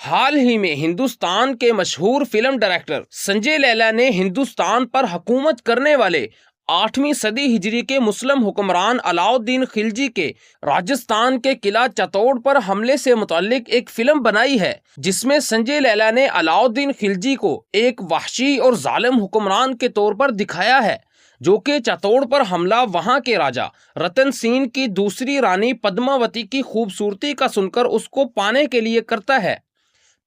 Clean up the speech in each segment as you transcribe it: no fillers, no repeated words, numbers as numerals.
حال ہی میں ہندوستان کے مشہور فلم ڈائریکٹر سنجے لیلا نے ہندوستان پر حکومت کرنے والے 8ویں صدی ہجری کے مسلم حکمران علاؤالدین خلجی کے راجستھان کے قلعہ چتور پر حملے سے متعلق ایک فلم بنائی ہے، جس میں سنجے لیلا نے علاؤالدین خلجی کو ایک وحشی اور ظالم حکمران کے طور پر دکھایا ہے، جو کہ چتور پر حملہ وہاں کے راجا رتن سین کی دوسری رانی پدماوتی کی خوبصورتی کا سن کر اس کو پانے کے لیے کرتا ہے۔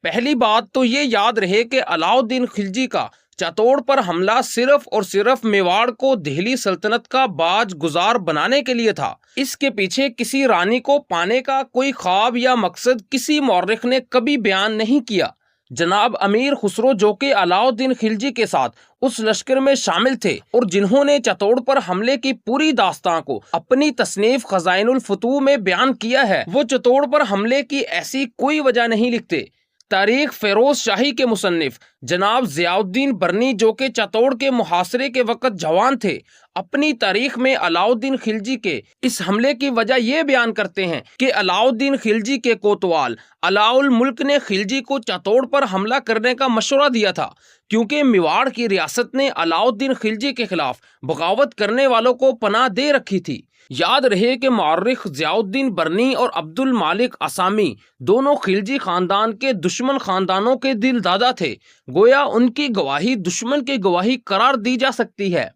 پہلی بات تو یہ یاد رہے کہ علاؤالدین خلجی کا چتور پر حملہ صرف اور صرف میواڑ کو دہلی سلطنت کا باج گزار بنانے کے لیے تھا۔ اس کے پیچھے کسی رانی کو پانے کا کوئی خواب یا مقصد کسی مورخ نے کبھی بیان نہیں کیا۔ جناب امیر خسرو، جو کہ علاؤالدین خلجی کے ساتھ اس لشکر میں شامل تھے اور جنہوں نے چتور پر حملے کی پوری داستان کو اپنی تصنیف خزائن الفتوح میں بیان کیا ہے، وہ چتور پر حملے کی ایسی کوئی وجہ نہیں لکھتے۔ تاریخ فیروز شاہی کے مصنف جناب ضیاء الدین برنی، جو کہ چتور کے محاصرے کے وقت جوان تھے، اپنی تاریخ میں علاؤالدین خلجی کے اس حملے کی وجہ یہ بیان کرتے ہیں کہ علاؤالدین خلجی کے کوتوال علاء الملک نے خلجی کو چتور پر حملہ کرنے کا مشورہ دیا تھا، کیونکہ میواڑ کی ریاست نے علاؤالدین خلجی کے خلاف بغاوت کرنے والوں کو پناہ دے رکھی تھی۔ یاد رہے کہ مورخ ضیاء الدین برنی اور عبد المالک اسامی دونوں خلجی خاندان کے دشمن خاندانوں کے دل دادا تھے، گویا ان کی گواہی دشمن کی گواہی قرار دی جا سکتی ہے۔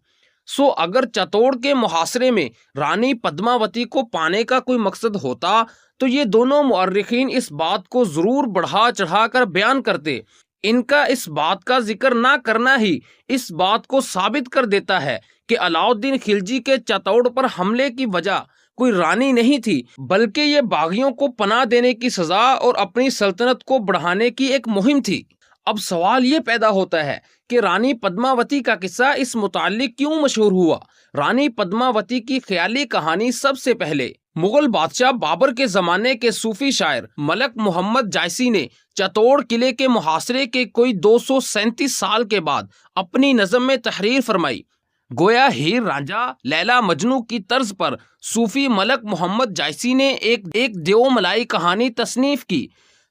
اگر چتور کے محاصرے میں رانی پدماوتی کو پانے کا کوئی مقصد ہوتا تو یہ دونوں مورخین اس بات کو ضرور بڑھا چڑھا کر بیان کرتے۔ ان کا اس بات کا ذکر نہ کرنا ہی اس بات کو ثابت کر دیتا ہے کہ علاؤالدین خلجی کے چتور پر حملے کی وجہ کوئی رانی نہیں تھی، بلکہ یہ باغیوں کو پناہ دینے کی سزا اور اپنی سلطنت کو بڑھانے کی ایک مہم تھی۔ اب سوال یہ پیدا ہوتا ہے کہ رانی پدماوتی کا قصہ اس متعلق کیوں مشہور ہوا؟ رانی پدماوتی کی خیالی کہانی سب سے پہلے مغل بادشاہ بابر کے زمانے کے صوفی شاعر ملک محمد جائسی نے چتور قلعے کے محاصرے کے کوئی 237 سال کے بعد اپنی نظم میں تحریر فرمائی۔ گویا ہیر رانجھا لیلا مجنو کی طرز پر صوفی ملک محمد جائسی نے ایک دیو ملائی کہانی تصنیف کی،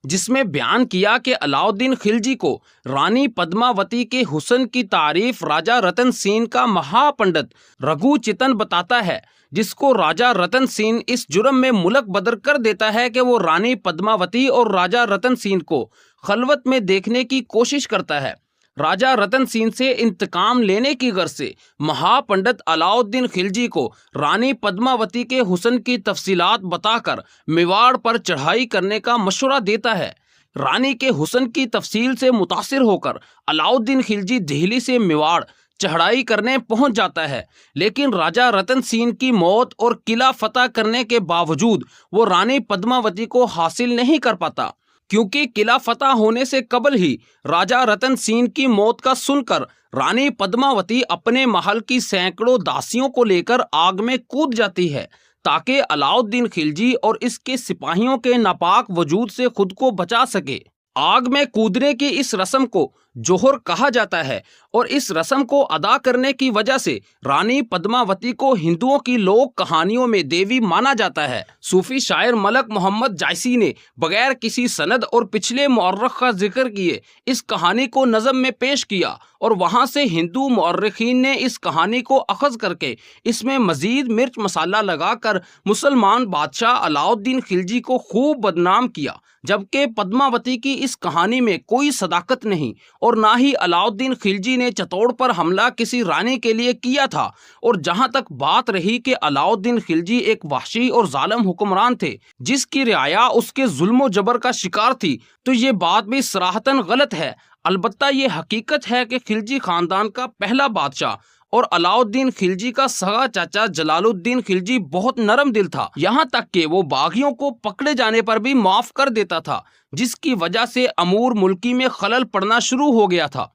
جس میں بیان کیا کہ علاؤالدین خلجی کو رانی پدماوتی کے حسن کی تعریف راجا رتن سین کا مہا پنڈت رگھو چتن بتاتا ہے، جس کو راجا رتن سین اس جرم میں ملک بدر کر دیتا ہے کہ وہ رانی پدماوتی اور راجا رتن سین کو خلوت میں دیکھنے کی کوشش کرتا ہے۔ راجا رتن سین سے انتقام لینے کی غرض سے مہا پنڈت علاؤالدین خلجی کو رانی پدماوتی کے حسن کی تفصیلات بتا کر میواڑ پر چڑھائی کرنے کا مشورہ دیتا ہے۔ رانی کے حسن کی تفصیل سے متاثر ہو کر علاؤالدین خلجی دہلی سے میواڑ چڑھائی کرنے پہنچ جاتا ہے، لیکن راجا رتن سین کی موت اور قلعہ فتح کرنے کے باوجود وہ رانی پدماوتی کو حاصل نہیں کر پاتا، کیونکہ قلعہ فتح ہونے سے قبل ہی راجا رتن سین کی موت کا سن کر رانی پدماوتی اپنے محل کی سینکڑوں داسیوں کو لے کر آگ میں کود جاتی ہے تاکہ علاؤالدین خلجی اور اس کے سپاہیوں کے ناپاک وجود سے خود کو بچا سکے۔ آگ میں کودنے کی اس رسم کو جوہر کہا جاتا ہے، اور اس رسم کو ادا کرنے کی وجہ سے رانی پدماوتی کو ہندوؤں کی لوک کہانیوں میں دیوی مانا جاتا ہے۔ صوفی شاعر ملک محمد جائسی نے بغیر کسی سند اور پچھلے مورخ کا ذکر کیے اس کہانی کو نظم میں پیش کیا، اور وہاں سے ہندو مورخین نے اس کہانی کو اخذ کر کے اس میں مزید مرچ مسالہ لگا کر مسلمان بادشاہ علاؤالدین خلجی کو خوب بدنام کیا، جبکہ پدماوتی کی اس کہانی میں کوئی صداقت نہیں، اور نہ ہی علاؤالدین خلجی نے چتور پر حملہ کسی رانی کے لیے کیا تھا۔ اور جہاں تک بات رہی کہ علاؤالدین خلجی ایک وحشی اور ظالم حکمران تھے جس کی رعایا اس کے ظلم و جبر کا شکار تھی، تو یہ بات بھی صراحتاً غلط ہے۔ البتہ یہ حقیقت ہے کہ خلجی خاندان کا پہلا بادشاہ اور علاؤالدین خلجی کا سگا چاچا جلال الدین خلجی بہت نرم دل تھا، یہاں تک کہ وہ باغیوں کو پکڑے جانے پر بھی معاف کر دیتا تھا، جس کی وجہ سے امور ملکی میں خلل پڑنا شروع ہو گیا تھا۔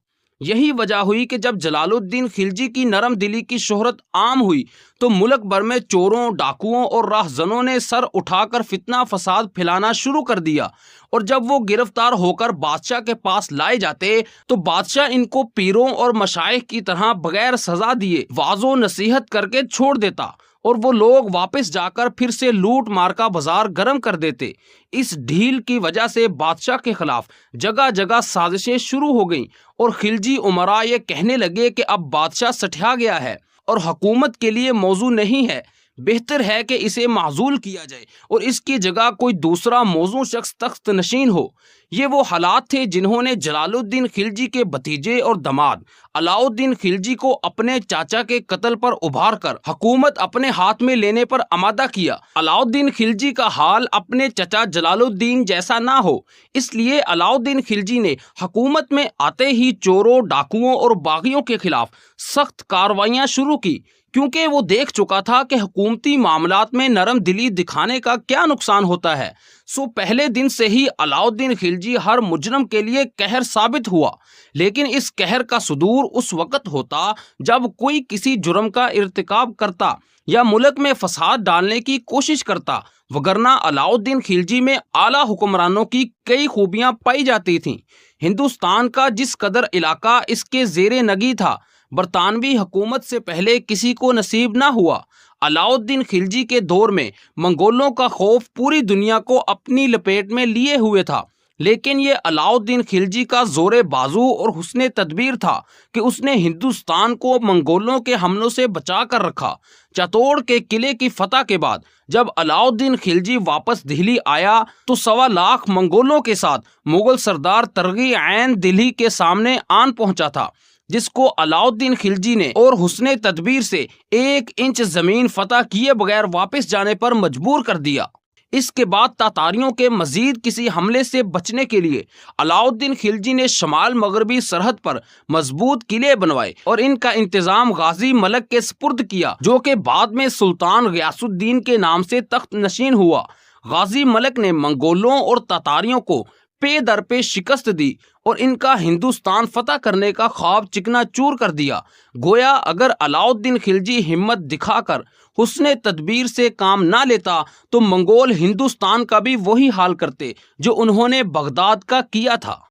یہی وجہ ہوئی کہ جب جلال الدین خلجی کی نرم دلی کی شہرت عام ہوئی تو ملک بھر میں چوروں، ڈاکوؤں اور راہزنوں نے سر اٹھا کر فتنہ فساد پھیلانا شروع کر دیا، اور جب وہ گرفتار ہو کر بادشاہ کے پاس لائے جاتے تو بادشاہ ان کو پیروں اور مشائخ کی طرح بغیر سزا دیے واعظ و نصیحت کر کے چھوڑ دیتا، اور وہ لوگ واپس جا کر پھر سے لوٹ مار کا بازار گرم کر دیتے۔ اس ڈھیل کی وجہ سے بادشاہ کے خلاف جگہ جگہ سازشیں شروع ہو گئیں اور خلجی امراء یہ کہنے لگے کہ اب بادشاہ سٹھیا گیا ہے اور حکومت کے لیے موزوں نہیں ہے، بہتر ہے کہ اسے معزول کیا جائے اور اس کی جگہ کوئی دوسرا موزوں شخص تخت نشین ہو۔ یہ وہ حالات تھے جنہوں نے جلال الدین خلجی کے بھتیجے اور داماد علاؤ الدین خلجی کو اپنے چاچا کے قتل پر ابھار کر حکومت اپنے ہاتھ میں لینے پر آمادہ کیا۔ علاؤ الدین خلجی کا حال اپنے چچا جلال الدین جیسا نہ ہو، اس لیے علاؤ الدین خلجی نے حکومت میں آتے ہی چوروں، ڈاکوؤں اور باغیوں کے خلاف سخت کارروائیاں شروع کی، کیونکہ وہ دیکھ چکا تھا کہ حکومتی معاملات میں نرم دلی دکھانے کا کیا نقصان ہوتا ہے۔ پہلے دن سے ہی علاؤ الدین خلجی ہر مجرم کے لیے قہر ثابت ہوا، لیکن اس قہر کا صدور اس وقت ہوتا جب کوئی کسی جرم کا ارتکاب کرتا یا ملک میں فساد ڈالنے کی کوشش کرتا، وگرنہ علاؤ الدین خلجی میں اعلیٰ حکمرانوں کی کئی خوبیاں پائی جاتی تھیں۔ ہندوستان کا جس قدر علاقہ اس کے زیر نگی تھا، برطانوی حکومت سے پہلے کسی کو نصیب نہ ہوا۔ علاؤ الدین خلجی کے دور میں منگولوں کا خوف پوری دنیا کو اپنی لپیٹ میں لیے ہوئے تھا، لیکن یہ علاؤ الدین خلجی کا زور بازو اور حسن تدبیر تھا کہ اس نے ہندوستان کو منگولوں کے حملوں سے بچا کر رکھا۔ چتوڑ کے قلعے کی فتح کے بعد جب علاؤ الدین خلجی واپس دہلی آیا تو 1.25 لاکھ منگولوں کے ساتھ مغل سردار ترغی عین دہلی کے سامنے آن پہنچا تھا، جس کو علاؤ الدین خلجی نے اور حسن تدبیر سے 1 انچ زمین فتح کیے بغیر واپس جانے پر مجبور کر دیا۔ اس کے بعد تاتاریوں کے مزید کسی حملے سے بچنے کے لیے علاؤ الدین خلجی نے شمال مغربی سرحد پر مضبوط قلعے بنوائے اور ان کا انتظام غازی ملک کے سپرد کیا، جو کہ بعد میں سلطان غیاث الدین کے نام سے تخت نشین ہوا۔ غازی ملک نے منگولوں اور تاتاریوں کو پے در پے شکست دی اور ان کا ہندوستان فتح کرنے کا خواب چکنا چور کر دیا۔ گویا اگر علاؤ الدین خلجی ہمت دکھا کر حسن تدبیر سے کام نہ لیتا تو منگول ہندوستان کا بھی وہی حال کرتے جو انہوں نے بغداد کا کیا تھا۔